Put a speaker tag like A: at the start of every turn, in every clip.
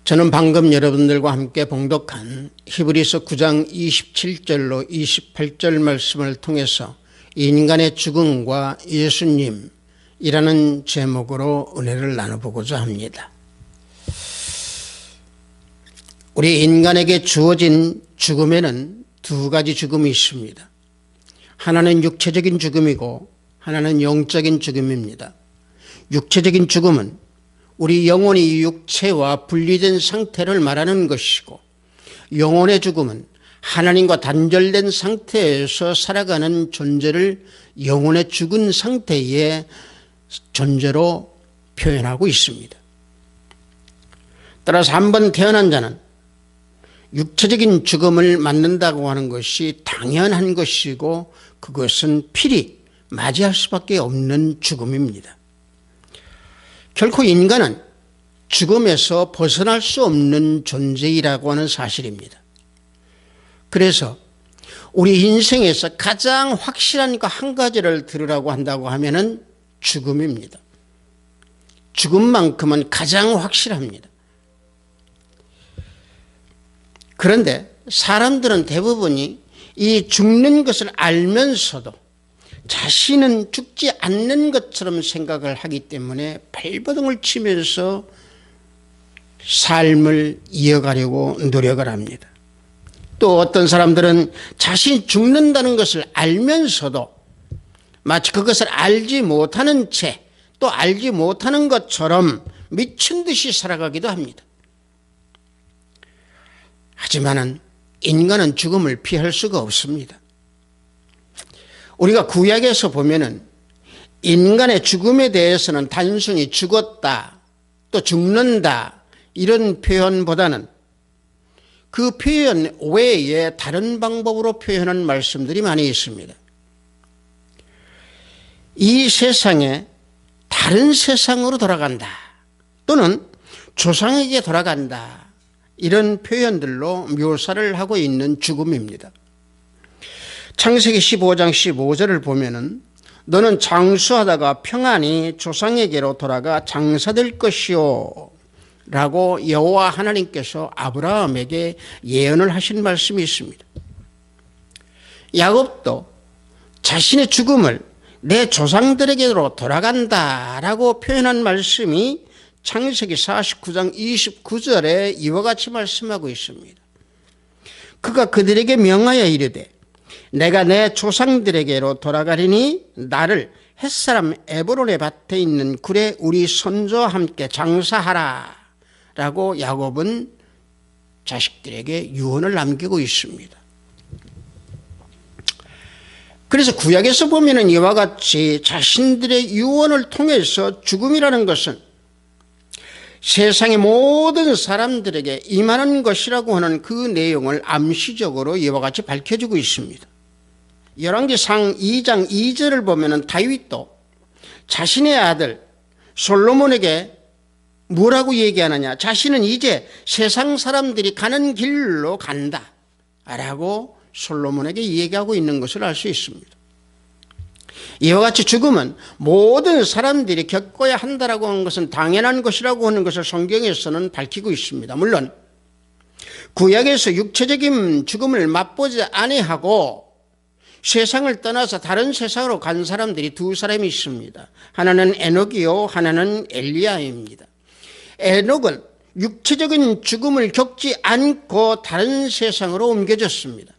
A: 저는 방금 여러분들과 함께 봉독한 히브리서 9장 27절로 28절 말씀을 통해서 인간의 죽음과 예수님이라는 제목으로 은혜를 나눠보고자 합니다. 우리 인간에게 주어진 죽음에는 두 가지 죽음이 있습니다. 하나는 육체적인 죽음이고 하나는 영적인 죽음입니다. 육체적인 죽음은 우리 영혼이 육체와 분리된 상태를 말하는 것이고, 영혼의 죽음은 하나님과 단절된 상태에서 살아가는 존재를 영혼의 죽은 상태의 존재로 표현하고 있습니다. 따라서 한 번 태어난 자는 육체적인 죽음을 맞는다고 하는 것이 당연한 것이고, 그것은 필히 맞이할 수밖에 없는 죽음입니다. 결코 인간은 죽음에서 벗어날 수 없는 존재이라고 하는 사실입니다. 그래서 우리 인생에서 가장 확실한 거 한 가지를 들으라고 한다고 하면은 죽음입니다. 죽음만큼은 가장 확실합니다. 그런데 사람들은 대부분이 이 죽는 것을 알면서도 자신은 죽지 않는 것처럼 생각을 하기 때문에 발버둥을 치면서 삶을 이어가려고 노력을 합니다. 또 어떤 사람들은 자신이 죽는다는 것을 알면서도 마치 그것을 알지 못하는 채, 또 알지 못하는 것처럼 미친 듯이 살아가기도 합니다. 하지만 인간은 죽음을 피할 수가 없습니다. 우리가 구약에서 보면은 인간의 죽음에 대해서는 단순히 죽었다, 또 죽는다 이런 표현보다는 그 표현 외에 다른 방법으로 표현한 말씀들이 많이 있습니다. 이 세상에 다른 세상으로 돌아간다, 또는 조상에게 돌아간다, 이런 표현들로 묘사를 하고 있는 죽음입니다. 창세기 15장 15절을 보면은 너는 장수하다가 평안히 조상에게로 돌아가 장사될 것이요 라고 여호와 하나님께서 아브라함에게 예언을 하신 말씀이 있습니다. 야곱도 자신의 죽음을 내 조상들에게로 돌아간다라고 표현한 말씀이 창세기 49장 29절에 이와 같이 말씀하고 있습니다. 그가 그들에게 명하여 이르되 내가 내 조상들에게로 돌아가리니 나를 햇사람 에브론의 밭에 있는 굴에 우리 손자와 함께 장사하라 라고 야곱은 자식들에게 유언을 남기고 있습니다. 그래서 구약에서 보면은 이와 같이 자신들의 유언을 통해서 죽음이라는 것은 세상의 모든 사람들에게 임하는 것이라고 하는 그 내용을 암시적으로 이와 같이 밝혀주고 있습니다. 열왕기상 2장 2절을 보면은 다윗도 자신의 아들 솔로몬에게 뭐라고 얘기하느냐, 자신은 이제 세상 사람들이 가는 길로 간다 라고 솔로몬에게 얘기하고 있는 것을 알 수 있습니다. 이와 같이 죽음은 모든 사람들이 겪어야 한다라고 하는 것은 당연한 것이라고 하는 것을 성경에서는 밝히고 있습니다. 물론 구약에서 육체적인 죽음을 맛보지 아니하고 세상을 떠나서 다른 세상으로 간 사람들이 두 사람이 있습니다. 하나는 에녹이요, 하나는 엘리야입니다. 에녹은 육체적인 죽음을 겪지 않고 다른 세상으로 옮겨졌습니다.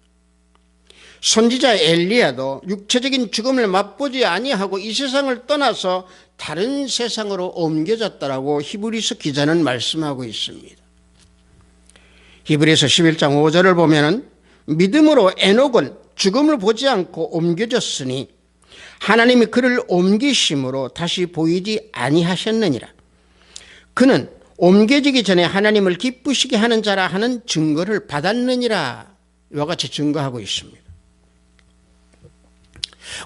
A: 선지자 엘리야도 육체적인 죽음을 맛보지 아니하고 이 세상을 떠나서 다른 세상으로 옮겨졌다라고 히브리서 기자는 말씀하고 있습니다. 히브리서 11장 5절을 보면은 믿음으로 에녹은 죽음을 보지 않고 옮겨졌으니 하나님이 그를 옮기심으로 다시 보이지 아니하셨느니라. 그는 옮겨지기 전에 하나님을 기쁘시게 하는 자라 하는 증거를 받았느니라. 이와 같이 증거하고 있습니다.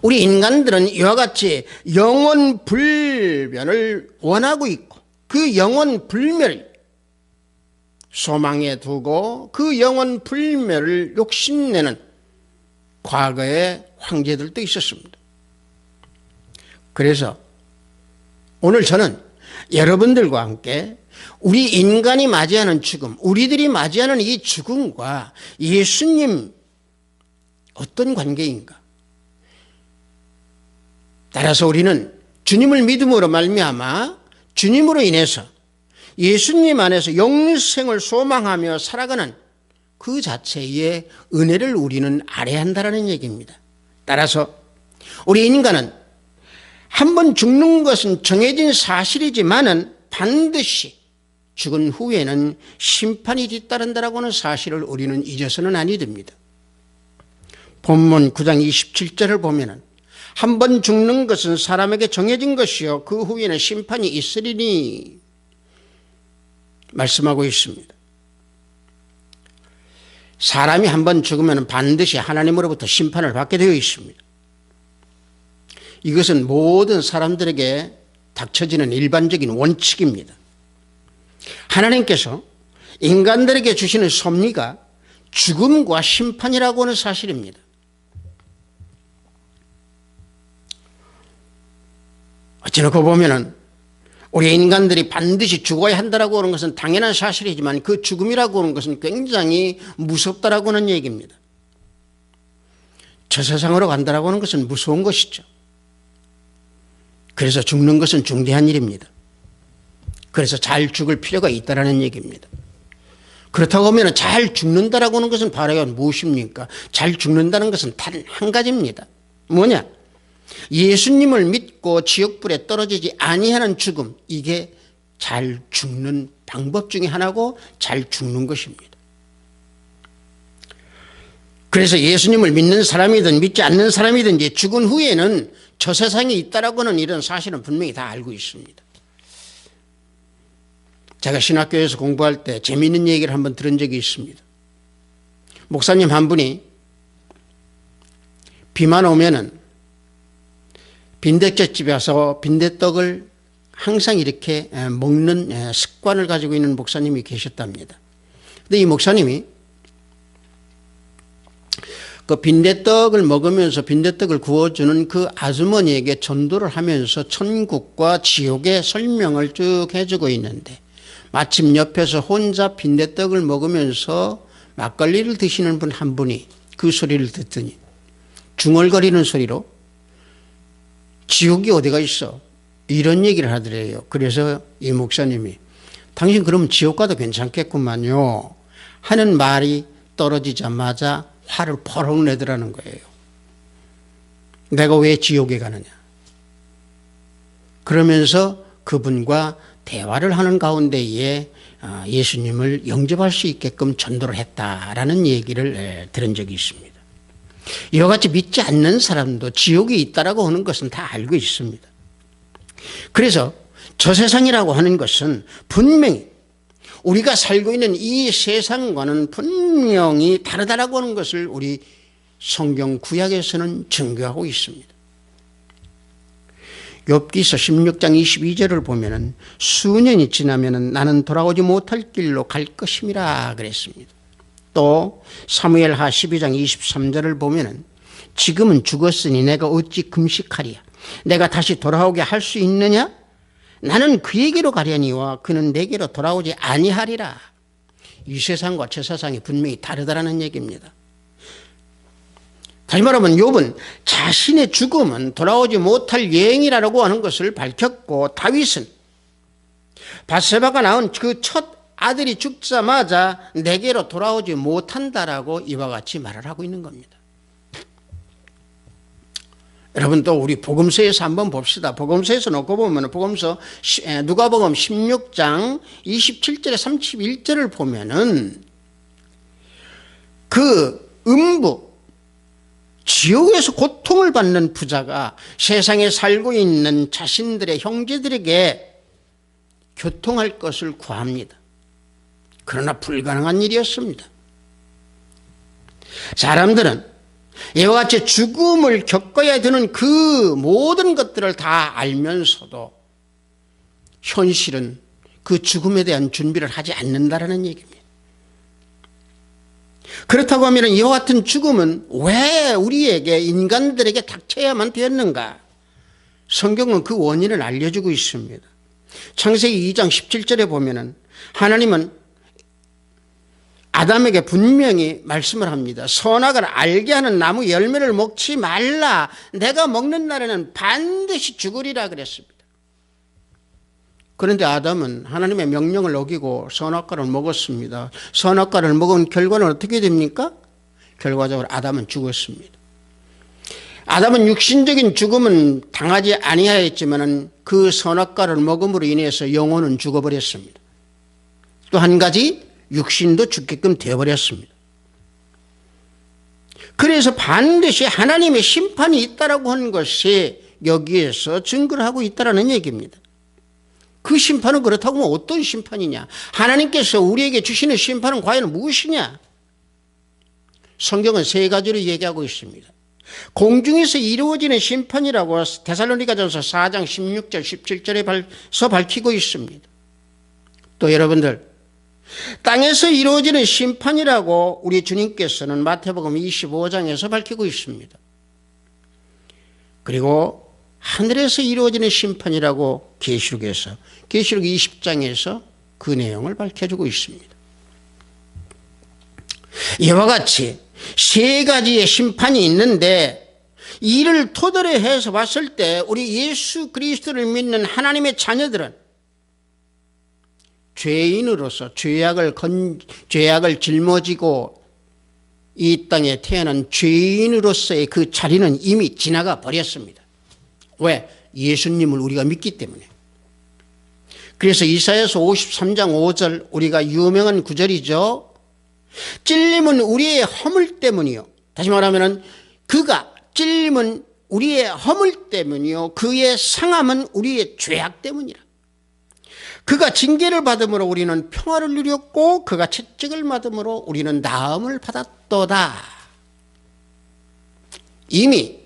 A: 우리 인간들은 이와 같이 영원 불멸을 원하고 있고, 그 영원 불멸을 소망에 두고 그 영원 불멸을 욕심내는 과거의 황제들도 있었습니다. 그래서 오늘 저는 여러분들과 함께 우리 인간이 맞이하는 죽음, 우리들이 맞이하는 이 죽음과 예수님 어떤 관계인가? 따라서 우리는 주님을 믿음으로 말미암아 주님으로 인해서 예수님 안에서 영생을 소망하며 살아가는 그 자체의 은혜를 우리는 알아야 한다는 얘기입니다. 따라서 우리 인간은 한 번 죽는 것은 정해진 사실이지만은 반드시 죽은 후에는 심판이 뒤따른다라고 하는 사실을 우리는 잊어서는 아니 됩니다. 본문 9장 27절을 보면은 한 번 죽는 것은 사람에게 정해진 것이요 그 후에는 심판이 있으리니 말씀하고 있습니다. 사람이 한 번 죽으면 반드시 하나님으로부터 심판을 받게 되어 있습니다. 이것은 모든 사람들에게 닥쳐지는 일반적인 원칙입니다. 하나님께서 인간들에게 주시는 섭리가 죽음과 심판이라고 하는 사실입니다. 어찌놓고 보면은 우리 인간들이 반드시 죽어야 한다라고 하는 것은 당연한 사실이지만 그 죽음이라고 하는 것은 굉장히 무섭다라고 하는 얘기입니다. 저 세상으로 간다라고 하는 것은 무서운 것이죠. 그래서 죽는 것은 중대한 일입니다. 그래서 잘 죽을 필요가 있다라는 얘기입니다. 그렇다고 하면 잘 죽는다라고 하는 것은 바로 무엇입니까? 잘 죽는다는 것은 단 한 가지입니다. 뭐냐? 예수님을 믿고 지옥불에 떨어지지 아니하는 죽음, 이게 잘 죽는 방법 중에 하나고 잘 죽는 것입니다. 그래서 예수님을 믿는 사람이든 믿지 않는 사람이든지 죽은 후에는 저 세상에 있다라고 하는 이런 사실은 분명히 다 알고 있습니다. 제가 신학교에서 공부할 때 재미있는 얘기를 한번 들은 적이 있습니다. 목사님 한 분이 비만 오면은 빈대떡집에 와서 빈대떡을 항상 이렇게 먹는 습관을 가지고 있는 목사님이 계셨답니다. 근데 이 목사님이 그 빈대떡을 먹으면서 빈대떡을 구워주는 그 아주머니에게 전도를 하면서 천국과 지옥의 설명을 쭉 해주고 있는데 마침 옆에서 혼자 빈대떡을 먹으면서 막걸리를 드시는 분 한 분이 그 소리를 듣더니 중얼거리는 소리로 지옥이 어디가 있어? 이런 얘기를 하더래요. 그래서 이 목사님이 당신 그러면 지옥 가도 괜찮겠구만요 하는 말이 떨어지자마자 화를 퍼럭 내더라는 거예요. 내가 왜 지옥에 가느냐. 그러면서 그분과 대화를 하는 가운데에 예수님을 영접할 수 있게끔 전도를 했다라는 얘기를 들은 적이 있습니다. 이와 같이 믿지 않는 사람도 지옥이 있다라고 하는 것은 다 알고 있습니다. 그래서 저 세상이라고 하는 것은 분명히 우리가 살고 있는 이 세상과는 분명히 다르다라고 하는 것을 우리 성경 구약에서는 증거하고 있습니다. 욥기서 16장 22절을 보면은 수년이 지나면은 나는 돌아오지 못할 길로 갈 것임이라 그랬습니다. 또 사무엘하 12장 23절을 보면은 지금은 죽었으니 내가 어찌 금식하리야. 내가 다시 돌아오게 할 수 있느냐? 나는 그에게로 가려니와 그는 내게로 돌아오지 아니하리라. 이 세상과 저 세상이 분명히 다르다라는 얘기입니다. 다시 말하면 욥은 자신의 죽음은 돌아오지 못할 예행이라고 하는 것을 밝혔고 다윗은 밧세바가 낳은 그 첫 아들이 죽자마자 내게로 돌아오지 못한다라고 이와 같이 말을 하고 있는 겁니다. 여러분 또 우리 복음서에서 한번 봅시다. 복음서에서 놓고 보면 복음서 누가복음 16장 27절에 31절을 보면은 그 음부 지옥에서 고통을 받는 부자가 세상에 살고 있는 자신들의 형제들에게 교통할 것을 구합니다. 그러나 불가능한 일이었습니다. 사람들은 이와 같이 죽음을 겪어야 되는 그 모든 것들을 다 알면서도 현실은 그 죽음에 대한 준비를 하지 않는다라는 얘기입니다. 그렇다고 하면 이와 같은 죽음은 왜 우리에게 인간들에게 닥쳐야만 되었는가? 성경은 그 원인을 알려주고 있습니다. 창세기 2장 17절에 보면은 하나님은 아담에게 분명히 말씀을 합니다. 선악을 알게 하는 나무 열매를 먹지 말라. 내가 먹는 날에는 반드시 죽으리라 그랬습니다. 그런데 아담은 하나님의 명령을 어기고 선악과를 먹었습니다. 선악과를 먹은 결과는 어떻게 됩니까? 결과적으로 아담은 죽었습니다. 아담은 육신적인 죽음은 당하지 아니하였지만 그 선악과를 먹음으로 인해서 영혼은 죽어버렸습니다. 또 한 가지 육신도 죽게끔 되어버렸습니다. 그래서 반드시 하나님의 심판이 있다라고 하는 것이 여기에서 증거를 하고 있다라는 얘기입니다. 그 심판은 그렇다고 하면 어떤 심판이냐? 하나님께서 우리에게 주시는 심판은 과연 무엇이냐? 성경은 세 가지로 얘기하고 있습니다. 공중에서 이루어지는 심판이라고 데살로니가전서 4장 16절 17절에서 밝히고 있습니다. 또 여러분들, 땅에서 이루어지는 심판이라고 우리 주님께서는 마태복음 25장에서 밝히고 있습니다. 그리고 하늘에서 이루어지는 심판이라고 계시록 20장에서 그 내용을 밝혀주고 있습니다. 이와 같이 세 가지의 심판이 있는데, 이를 토대로 해서 봤을 때 우리 예수 그리스도를 믿는 하나님의 자녀들은 죄인으로서 죄악을 짊어지고 이 땅에 태어난 죄인으로서의 그 자리는 이미 지나가 버렸습니다. 왜? 예수님을 우리가 믿기 때문에. 그래서 이사야서 53장 5절, 우리가 유명한 구절이죠. 찔림은 우리의 허물 때문이요. 다시 말하면 그가 찔림은 우리의 허물 때문이요. 그의 상함은 우리의 죄악 때문이라. 그가 징계를 받음으로 우리는 평화를 누렸고 그가 채찍을 맞음으로 우리는 나음을 받았도다. 이미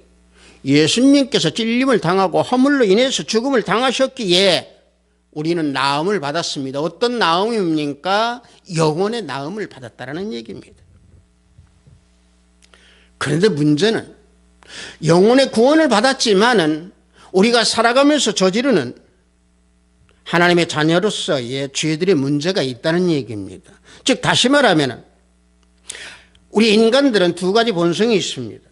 A: 예수님께서 찔림을 당하고 허물로 인해서 죽음을 당하셨기에 우리는 나음을 받았습니다. 어떤 나음입니까? 영혼의 나음을 받았다는 얘기입니다. 그런데 문제는 영혼의 구원을 받았지만은 우리가 살아가면서 저지르는 하나님의 자녀로서의 죄들의 문제가 있다는 얘기입니다. 즉 다시 말하면 우리 인간들은 두 가지 본성이 있습니다.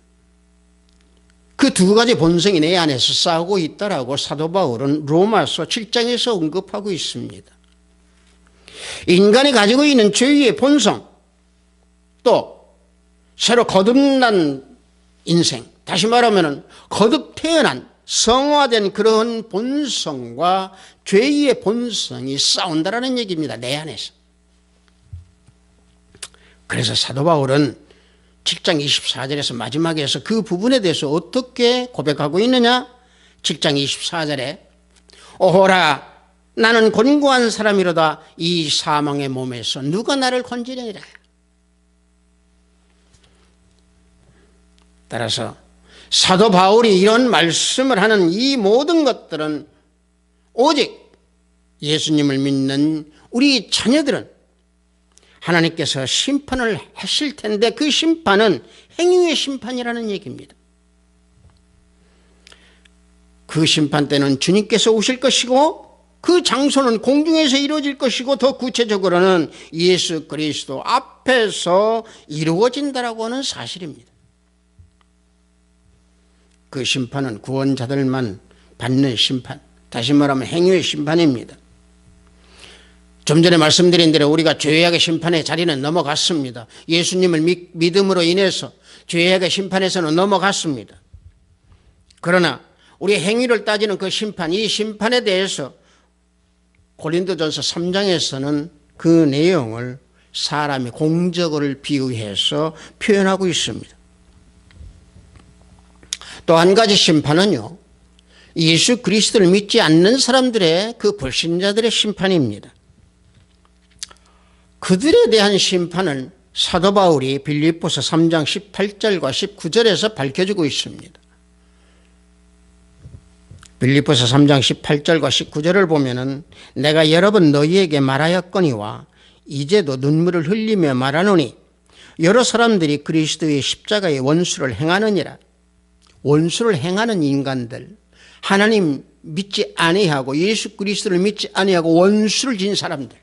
A: 그 두 가지 본성이 내 안에서 싸우고 있다라고 사도 바울은 로마서 7장에서 언급하고 있습니다. 인간이 가지고 있는 죄의 본성, 또 새로 거듭난 인생, 다시 말하면 거듭 태어난 성화된 그런 본성과 죄의 본성이 싸운다라는 얘기입니다. 내 안에서. 그래서 사도 바울은 7장 24절에서 마지막에서 그 부분에 대해서 어떻게 고백하고 있느냐? 7장 24절에 오호라 나는 곤고한 사람이로다. 이 사망의 몸에서 누가 나를 건지려니라. 따라서 사도 바울이 이런 말씀을 하는 이 모든 것들은 오직 예수님을 믿는 우리 자녀들은 하나님께서 심판을 하실 텐데 그 심판은 행위의 심판이라는 얘기입니다. 그 심판 때는 주님께서 오실 것이고 그 장소는 공중에서 이루어질 것이고 더 구체적으로는 예수 그리스도 앞에서 이루어진다라고 하는 사실입니다. 그 심판은 구원자들만 받는 심판, 다시 말하면 행위의 심판입니다. 좀 전에 말씀드린 대로 우리가 죄악의 심판의 자리는 넘어갔습니다. 예수님을 믿음으로 인해서 죄악의 심판에서는 넘어갔습니다. 그러나 우리 행위를 따지는 그 심판, 이 심판에 대해서 고린도전서 3장에서는 그 내용을 사람의 공적을 비유해서 표현하고 있습니다. 또 한 가지 심판은요, 예수 그리스도를 믿지 않는 사람들의 그 불신자들의 심판입니다. 그들에 대한 심판을 사도 바울이 빌립보서 3장 18절과 19절에서 밝혀주고 있습니다. 빌립보서 3장 18절과 19절을 보면은 내가 여러 번 너희에게 말하였거니와 이제도 눈물을 흘리며 말하노니 여러 사람들이 그리스도의 십자가의 원수를 행하느니라. 원수를 행하는 인간들, 하나님 믿지 아니하고 예수 그리스도를 믿지 아니하고 원수를 진 사람들,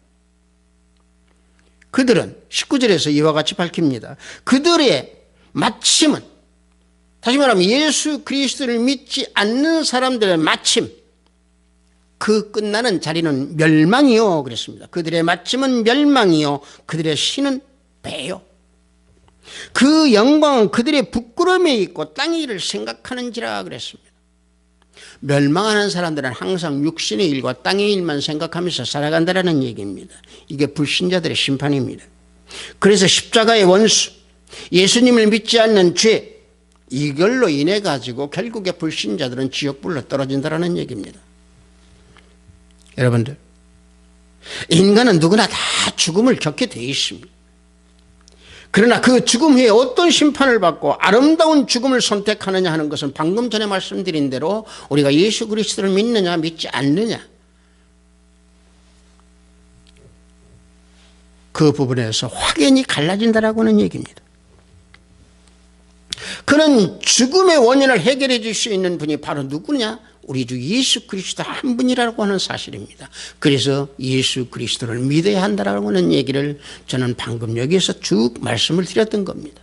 A: 그들은 19절에서 이와 같이 밝힙니다. 그들의 마침은, 다시 말하면 예수 그리스도를 믿지 않는 사람들의 마침, 그 끝나는 자리는 멸망이요 그랬습니다. 그들의 마침은 멸망이요 그들의 신은 배요. 그 영광은 그들의 부끄러움에 있고 땅의 일을 생각하는지라 그랬습니다. 멸망하는 사람들은 항상 육신의 일과 땅의 일만 생각하면서 살아간다는 얘기입니다. 이게 불신자들의 심판입니다. 그래서 십자가의 원수, 예수님을 믿지 않는 죄, 이걸로 인해 가지고 결국에 불신자들은 지옥불로 떨어진다는 얘기입니다. 여러분들, 인간은 누구나 다 죽음을 겪게 되어 있습니다. 그러나 그 죽음 후에 어떤 심판을 받고 아름다운 죽음을 선택하느냐 하는 것은 방금 전에 말씀드린 대로 우리가 예수 그리스도를 믿느냐 믿지 않느냐, 그 부분에서 확연히 갈라진다라고 하는 얘기입니다. 그는 죽음의 원인을 해결해 줄 수 있는 분이 바로 누구냐? 우리 주 예수 그리스도 한 분이라고 하는 사실입니다. 그래서 예수 그리스도를 믿어야 한다라고 하는 얘기를 저는 방금 여기에서 쭉 말씀을 드렸던 겁니다.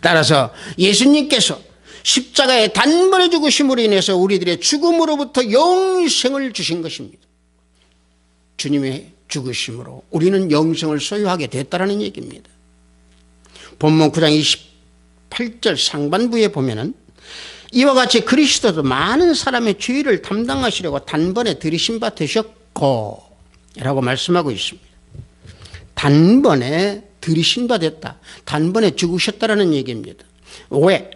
A: 따라서 예수님께서 십자가의 단번에 죽으심으로 인해서 우리들의 죽음으로부터 영생을 주신 것입니다. 주님의 죽으심으로 우리는 영생을 소유하게 됐다는 얘기입니다. 본문 9장 28절 상반부에 보면은 이와 같이 그리스도도 많은 사람의 죄를 담당하시려고 단번에 들이신 바 되셨고 라고 말씀하고 있습니다. 단번에 들이신 바 됐다, 단번에 죽으셨다라는 얘기입니다. 왜?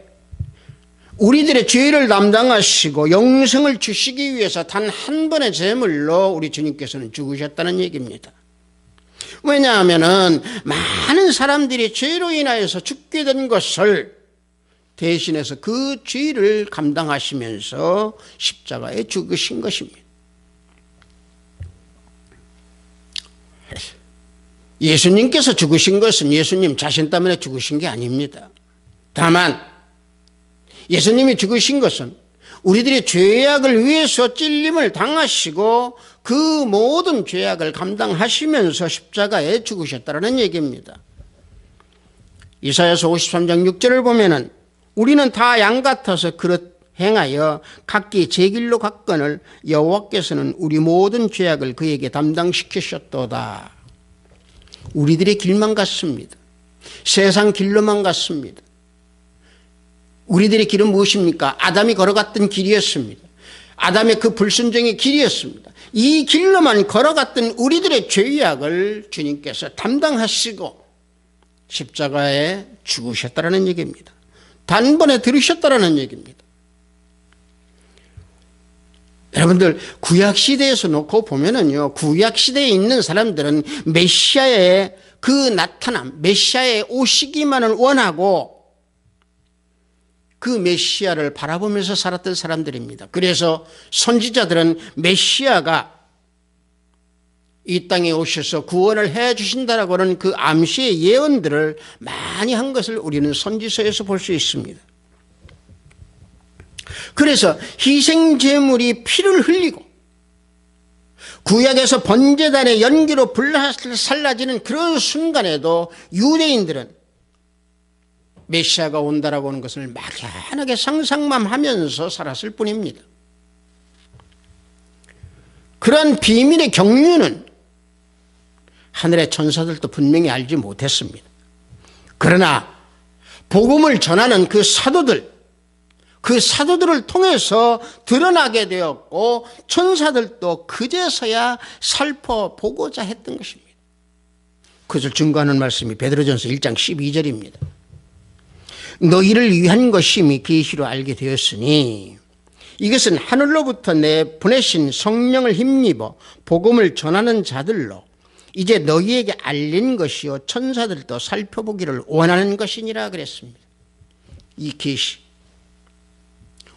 A: 우리들의 죄를 담당하시고 영생을 주시기 위해서 단 한 번의 제물로 우리 주님께서는 죽으셨다는 얘기입니다. 왜냐하면 많은 사람들이 죄로 인하여서 죽게 된 것을 대신해서 그 죄를 감당하시면서 십자가에 죽으신 것입니다. 예수님께서 죽으신 것은 예수님 자신 때문에 죽으신 게 아닙니다. 다만 예수님이 죽으신 것은 우리들의 죄악을 위해서 찔림을 당하시고 그 모든 죄악을 감당하시면서 십자가에 죽으셨다는 얘기입니다. 이사야서 53장 6절을 보면은 우리는 다 양 같아서 그릇 행하여 각기 제 길로 갔거늘 여호와께서는 우리 모든 죄악을 그에게 담당시키셨도다. 우리들의 길만 같습니다. 세상 길로만 같습니다. 우리들의 길은 무엇입니까? 아담이 걸어갔던 길이었습니다. 아담의 그 불순종의 길이었습니다. 이 길로만 걸어갔던 우리들의 죄악을 주님께서 담당하시고 십자가에 죽으셨다는 얘기입니다. 단번에 들으셨다는 얘기입니다. 여러분들, 구약시대에서 놓고 보면은요, 구약시대에 있는 사람들은 메시아의 그 나타남, 메시아의 오시기만을 원하고 그 메시아를 바라보면서 살았던 사람들입니다. 그래서 선지자들은 메시아가 이 땅에 오셔서 구원을 해 주신다라고 하는 그 암시의 예언들을 많이 한 것을 우리는 선지서에서 볼 수 있습니다. 그래서 희생제물이 피를 흘리고 구약에서 번제단의 연기로 불살라지는 그런 순간에도 유대인들은 메시아가 온다라고 하는 것을 막연하게 상상만 하면서 살았을 뿐입니다. 그러한 비밀의 경륜은 하늘의 천사들도 분명히 알지 못했습니다. 그러나 복음을 전하는 그 사도들을 통해서 드러나게 되었고 천사들도 그제서야 살펴보고자 했던 것입니다. 그것을 증거하는 말씀이 베드로전서 1장 12절입니다. 너희를 위한 것임이 계시로 알게 되었으니 이것은 하늘로부터 내 보내신 성령을 힘입어 복음을 전하는 자들로 이제 너희에게 알린 것이요 천사들도 살펴보기를 원하는 것이니라 그랬습니다. 이 계시,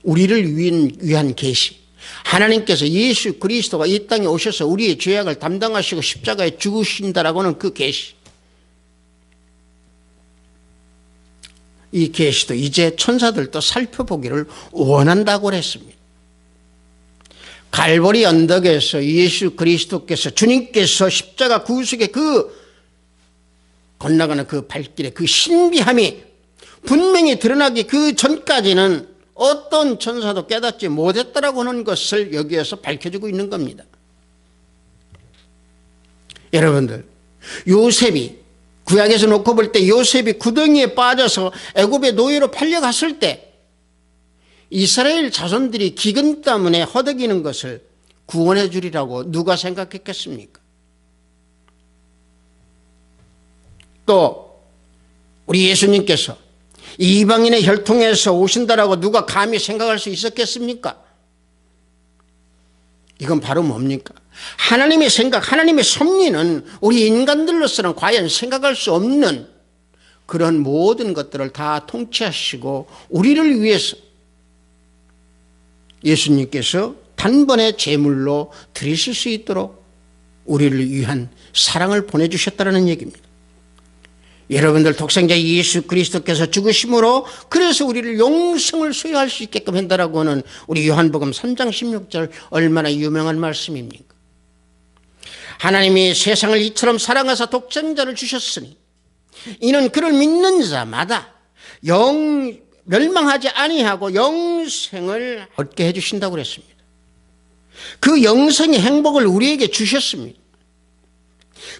A: 우리를 위한 계시, 하나님께서 예수 그리스도가 이 땅에 오셔서 우리의 죄악을 담당하시고 십자가에 죽으신다라고 하는 그 계시, 이 계시도 이제 천사들도 살펴보기를 원한다고 그랬습니다. 갈보리 언덕에서 예수 그리스도께서 주님께서 십자가 구속의 그 건너가는 그 발길의 그 신비함이 분명히 드러나기 그 전까지는 어떤 천사도 깨닫지 못했다라고 하는 것을 여기에서 밝혀주고 있는 겁니다. 여러분들, 요셉이 구약에서 놓고 볼 때 요셉이 구덩이에 빠져서 애굽의 노예로 팔려갔을 때 이스라엘 자손들이 기근 때문에 허덕이는 것을 구원해 주리라고 누가 생각했겠습니까? 또 우리 예수님께서 이방인의 혈통에서 오신다라고 누가 감히 생각할 수 있었겠습니까? 이건 바로 뭡니까? 하나님의 생각, 하나님의 섭리는 우리 인간들로서는 과연 생각할 수 없는 그런 모든 것들을 다 통치하시고 우리를 위해서 예수님께서 단번에 제물로 드리실 수 있도록 우리를 위한 사랑을 보내주셨다는 얘기입니다. 여러분들, 독생자 예수 그리스도께서 죽으심으로 그래서 우리를 영생을 소유할 수 있게끔 한다라고 하는 우리 요한복음 3장 16절 얼마나 유명한 말씀입니까? 하나님이 세상을 이처럼 사랑하사 독생자를 주셨으니 이는 그를 믿는 자마다 멸망하지 아니하고 영생을 얻게 해주신다고 그랬습니다. 그 영생의 행복을 우리에게 주셨습니다.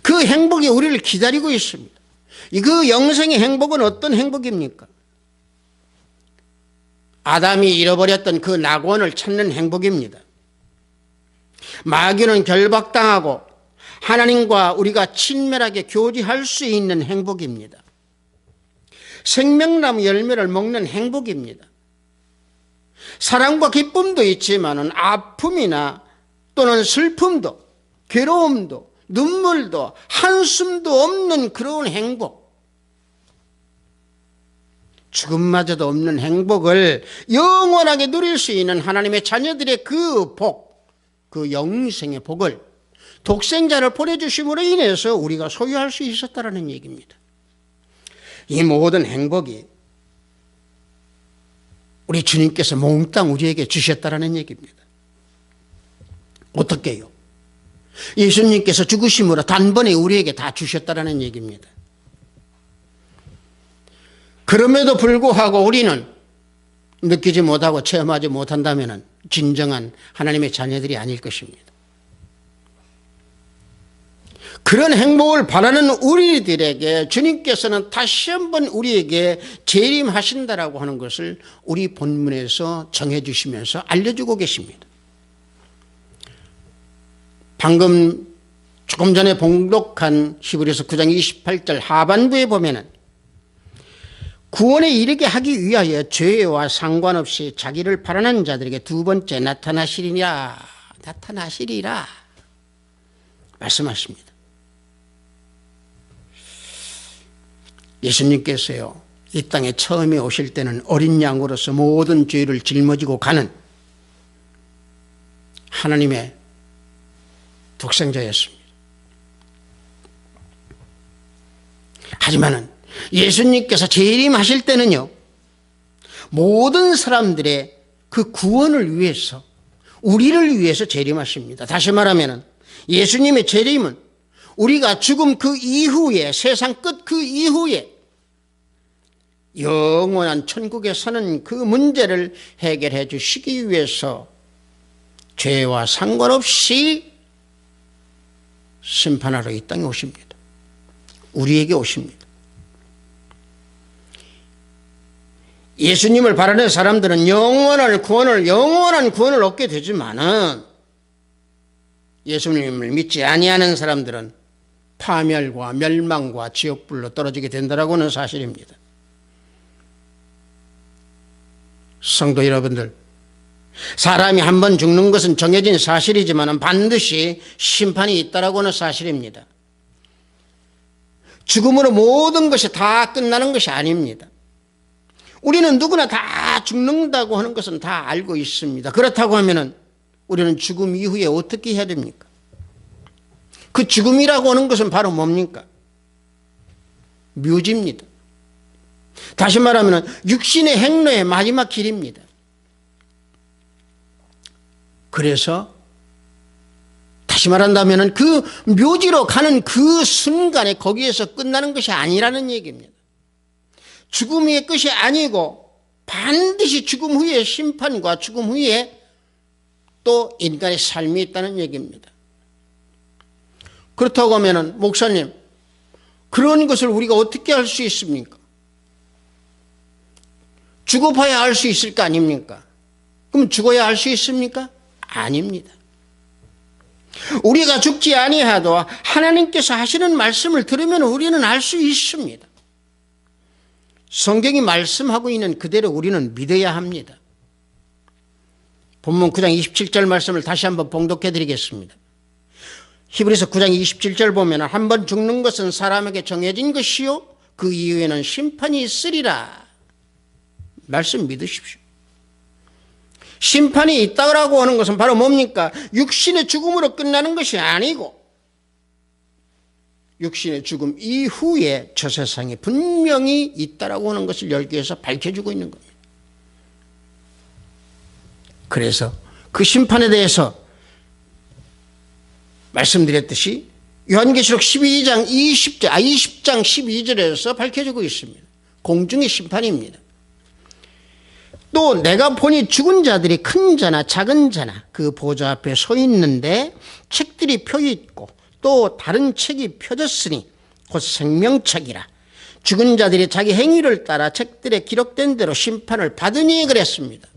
A: 그 행복이 우리를 기다리고 있습니다. 그 영생의 행복은 어떤 행복입니까? 아담이 잃어버렸던 그 낙원을 찾는 행복입니다. 마귀는 결박당하고 하나님과 우리가 친밀하게 교제할 수 있는 행복입니다. 생명나무 열매를 먹는 행복입니다. 사랑과 기쁨도 있지만 아픔이나 또는 슬픔도 괴로움도 눈물도 한숨도 없는 그런 행복, 죽음마저도 없는 행복을 영원하게 누릴 수 있는 하나님의 자녀들의 그 복, 그 영생의 복을 독생자를 보내주심으로 인해서 우리가 소유할 수 있었다는 얘기입니다. 이 모든 행복이 우리 주님께서 몽땅 우리에게 주셨다는 얘기입니다. 어떻게요? 예수님께서 죽으심으로 단번에 우리에게 다 주셨다는 얘기입니다. 그럼에도 불구하고 우리는 느끼지 못하고 체험하지 못한다면 진정한 하나님의 자녀들이 아닐 것입니다. 그런 행복을 바라는 우리들에게 주님께서는 다시 한번 우리에게 재림하신다라고 하는 것을 우리 본문에서 정해주시면서 알려주고 계십니다. 방금 조금 전에 봉독한 히브리서 9장 28절 하반부에 보면은 구원에 이르게 하기 위하여 죄와 상관없이 자기를 바라는 자들에게 두 번째 나타나시리라 말씀하십니다. 예수님께서요, 이 땅에 처음에 오실 때는 어린 양으로서 모든 죄를 짊어지고 가는 하나님의 독생자였습니다. 하지만은 예수님께서 재림하실 때는요, 모든 사람들의 그 구원을 위해서, 우리를 위해서 재림하십니다. 다시 말하면 예수님의 재림은 우리가 죽음 그 이후에, 세상 끝 그 이후에 영원한 천국에 사는 그 문제를 해결해 주시기 위해서 죄와 상관없이 심판하러 이 땅에 오십니다. 우리에게 오십니다. 예수님을 바라는 사람들은 영원한 구원을 얻게 되지만은 예수님을 믿지 아니하는 사람들은 파멸과 멸망과 지옥불로 떨어지게 된다라고 하는 사실입니다. 성도 여러분들, 사람이 한 번 죽는 것은 정해진 사실이지만 반드시 심판이 있다라고 하는 사실입니다. 죽음으로 모든 것이 다 끝나는 것이 아닙니다. 우리는 누구나 다 죽는다고 하는 것은 다 알고 있습니다. 그렇다고 하면은 우리는 죽음 이후에 어떻게 해야 됩니까? 그 죽음이라고 하는 것은 바로 뭡니까? 묘지입니다. 다시 말하면 육신의 행로의 마지막 길입니다. 그래서 다시 말한다면 그 묘지로 가는 그 순간에 거기에서 끝나는 것이 아니라는 얘기입니다. 죽음의 끝이 아니고 반드시 죽음 후에 심판과 죽음 후에 또 인간의 삶이 있다는 얘기입니다. 그렇다고 하면 목사님, 그런 것을 우리가 어떻게 알 수 있습니까? 죽어봐야 알 수 있을 거 아닙니까? 그럼 죽어야 알 수 있습니까? 아닙니다. 우리가 죽지 아니하도 하나님께서 하시는 말씀을 들으면 우리는 알 수 있습니다. 성경이 말씀하고 있는 그대로 우리는 믿어야 합니다. 본문 9장 27절 말씀을 다시 한번 봉독해 드리겠습니다. 히브리서 9장 27절 보면 한 번 죽는 것은 사람에게 정해진 것이요 그 이후에는 심판이 있으리라. 말씀 믿으십시오. 심판이 있다고 하는 것은 바로 뭡니까? 육신의 죽음으로 끝나는 것이 아니고 육신의 죽음 이후에 저 세상에 분명히 있다라고 하는 것을 열기에서 밝혀주고 있는 겁니다. 그래서 그 심판에 대해서 말씀드렸듯이 요한계시록 20장 12절에서 밝혀지고 있습니다. 공중의 심판입니다. 또 내가 보니 죽은 자들이 큰 자나 작은 자나 그 보좌 앞에 서 있는데 책들이 펴 있고 또 다른 책이 펴졌으니 곧 생명책이라. 죽은 자들이 자기 행위를 따라 책들에 기록된 대로 심판을 받으니 그랬습니다.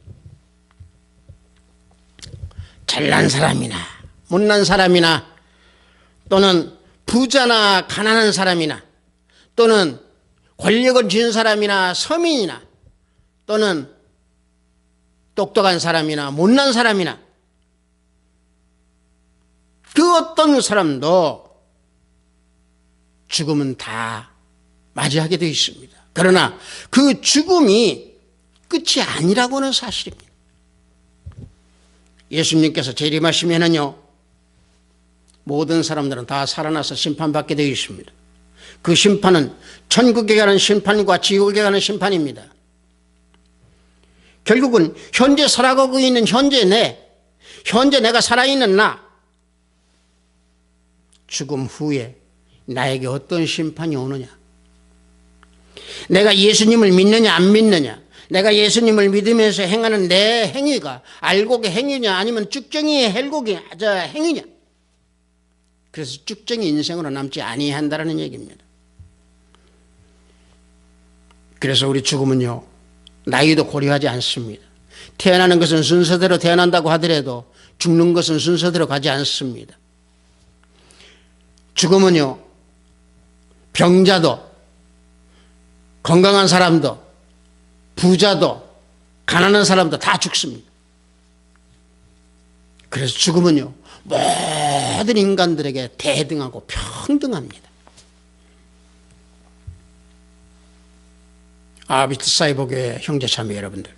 A: 잘난 사람이나 못난 사람이나 또는 부자나 가난한 사람이나 또는 권력을 쥔 사람이나 서민이나 또는 똑똑한 사람이나 못난 사람이나 그 어떤 사람도 죽음은 다 맞이하게 되어 있습니다. 그러나 그 죽음이 끝이 아니라고 하는 사실입니다. 예수님께서 재림하시면은요, 모든 사람들은 다 살아나서 심판받게 되어 있습니다. 그 심판은 천국에 가는 심판과 지옥에 가는 심판입니다. 결국은 현재 살아가고 있는 현재 내가 살아있는 나, 죽음 후에 나에게 어떤 심판이 오느냐, 내가 예수님을 믿느냐 안 믿느냐, 내가 예수님을 믿으면서 행하는 내 행위가 알곡의 행위냐 아니면 쭉정이의 행위냐, 그래서 쭉정이 인생으로 남지 아니한다는 얘기입니다. 그래서 우리 죽음은요, 나이도 고려하지 않습니다. 태어나는 것은 순서대로 태어난다고 하더라도 죽는 것은 순서대로 가지 않습니다. 죽음은요, 병자도 건강한 사람도 부자도 가난한 사람도 다 죽습니다. 그래서 죽음은요, 모든 인간들에게 대등하고 평등합니다. 아비트 사이버교회 형제자매 여러분들,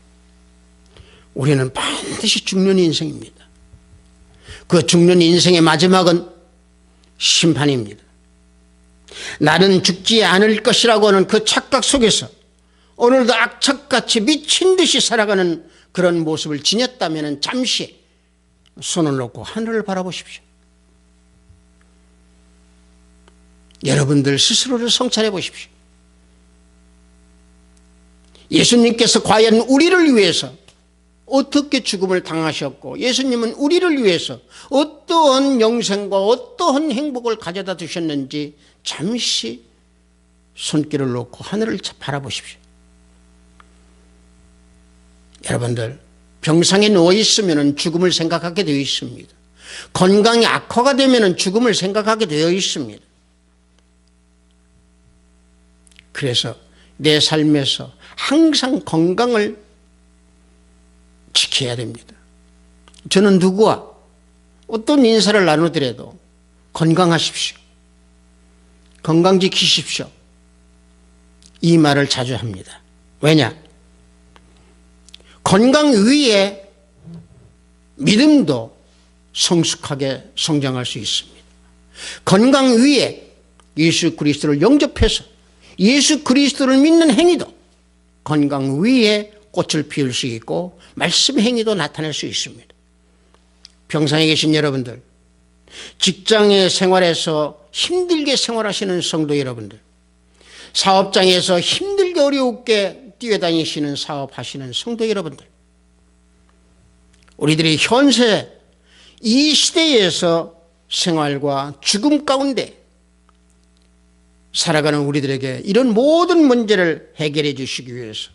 A: 우리는 반드시 죽는 인생입니다. 그 죽는 인생의 마지막은 심판입니다. 나는 죽지 않을 것이라고 하는 그 착각 속에서 오늘도 악착같이 미친 듯이 살아가는 그런 모습을 지녔다면 잠시 손을 놓고 하늘을 바라보십시오. 여러분들 스스로를 성찰해 보십시오. 예수님께서 과연 우리를 위해서 어떻게 죽음을 당하셨고, 예수님은 우리를 위해서 어떠한 영생과 어떠한 행복을 가져다 주셨는지 잠시 손길을 놓고 하늘을 바라보십시오. 여러분들, 병상에 누워 있으면 죽음을 생각하게 되어 있습니다. 건강이 악화가 되면 죽음을 생각하게 되어 있습니다. 그래서 내 삶에서 항상 건강을 지켜야 됩니다. 저는 누구와 어떤 인사를 나누더라도 건강하십시오, 건강 지키십시오, 이 말을 자주 합니다. 왜냐? 건강 위에 믿음도 성숙하게 성장할 수 있습니다. 건강 위에 예수 그리스도를 영접해서 예수 그리스도를 믿는 행위도 건강 위에 꽃을 피울 수 있고 말씀 행위도 나타낼 수 있습니다. 병상에 계신 여러분들, 직장의 생활에서 힘들게 생활하시는 성도 여러분들, 사업장에서 힘들게 어렵게 뛰어다니시는 사업하시는 성도 여러분들, 우리들이 현세 이 시대에서 생활과 죽음 가운데 살아가는 우리들에게 이런 모든 문제를 해결해 주시기 위해서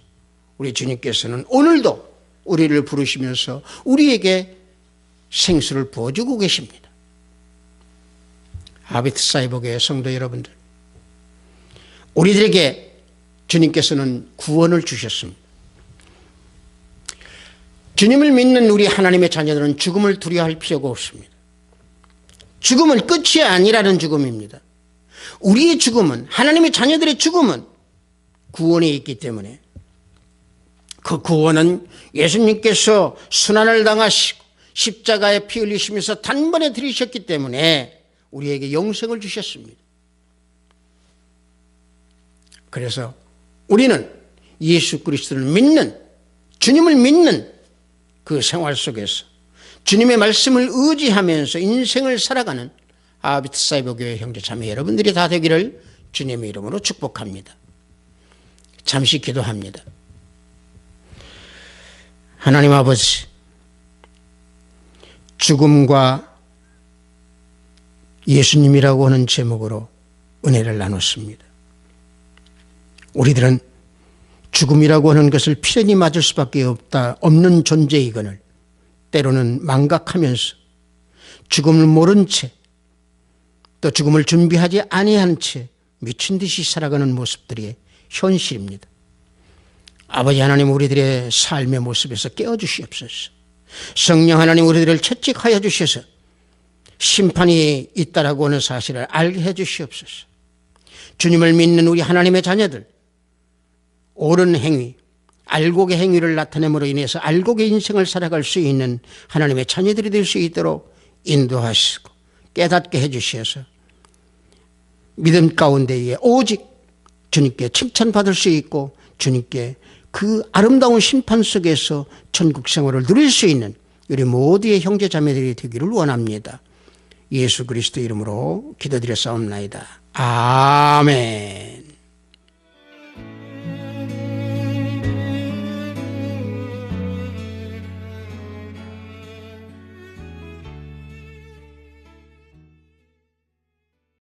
A: 우리 주님께서는 오늘도 우리를 부르시면서 우리에게 생수를 부어주고 계십니다. 아비트사이버교회 성도 여러분들, 우리들에게 주님께서는 구원을 주셨습니다. 주님을 믿는 우리 하나님의 자녀들은 죽음을 두려워할 필요가 없습니다. 죽음은 끝이 아니라는 죽음입니다. 우리의 죽음은, 하나님의 자녀들의 죽음은 구원에 있기 때문에 그 구원은 예수님께서 순환을 당하시고 십자가에 피 흘리시면서 단번에 들이셨기 때문에 우리에게 영생을 주셨습니다. 그래서 우리는 예수 그리스도를 믿는, 주님을 믿는 그 생활 속에서 주님의 말씀을 의지하면서 인생을 살아가는 아비트사이버교회 형제 자매 여러분들이 다 되기를 주님의 이름으로 축복합니다. 잠시 기도합니다. 하나님 아버지, 죽음과 예수님이라고 하는 제목으로 은혜를 나눴습니다. 우리들은 죽음이라고 하는 것을 필연히 맞을 수밖에 없는 존재이거늘 때로는 망각하면서 죽음을 모른 채, 또 죽음을 준비하지 아니한 채 미친 듯이 살아가는 모습들이 현실입니다. 아버지 하나님, 우리들의 삶의 모습에서 깨워주시옵소서. 성령 하나님, 우리들을 채찍하여 주셔서 심판이 있다라고 하는 사실을 알게 해주시옵소서. 주님을 믿는 우리 하나님의 자녀들, 옳은 행위, 알곡의 행위를 나타냄으로 인해서 알곡의 인생을 살아갈 수 있는 하나님의 자녀들이 될 수 있도록 인도하시고 깨닫게 해주셔서 믿음 가운데에 오직 주님께 칭찬받을 수 있고 주님께 그 아름다운 심판 속에서 천국 생활을 누릴 수 있는 우리 모두의 형제 자매들이 되기를 원합니다. 예수 그리스도 이름으로 기도드렸사옵나이다. 아멘.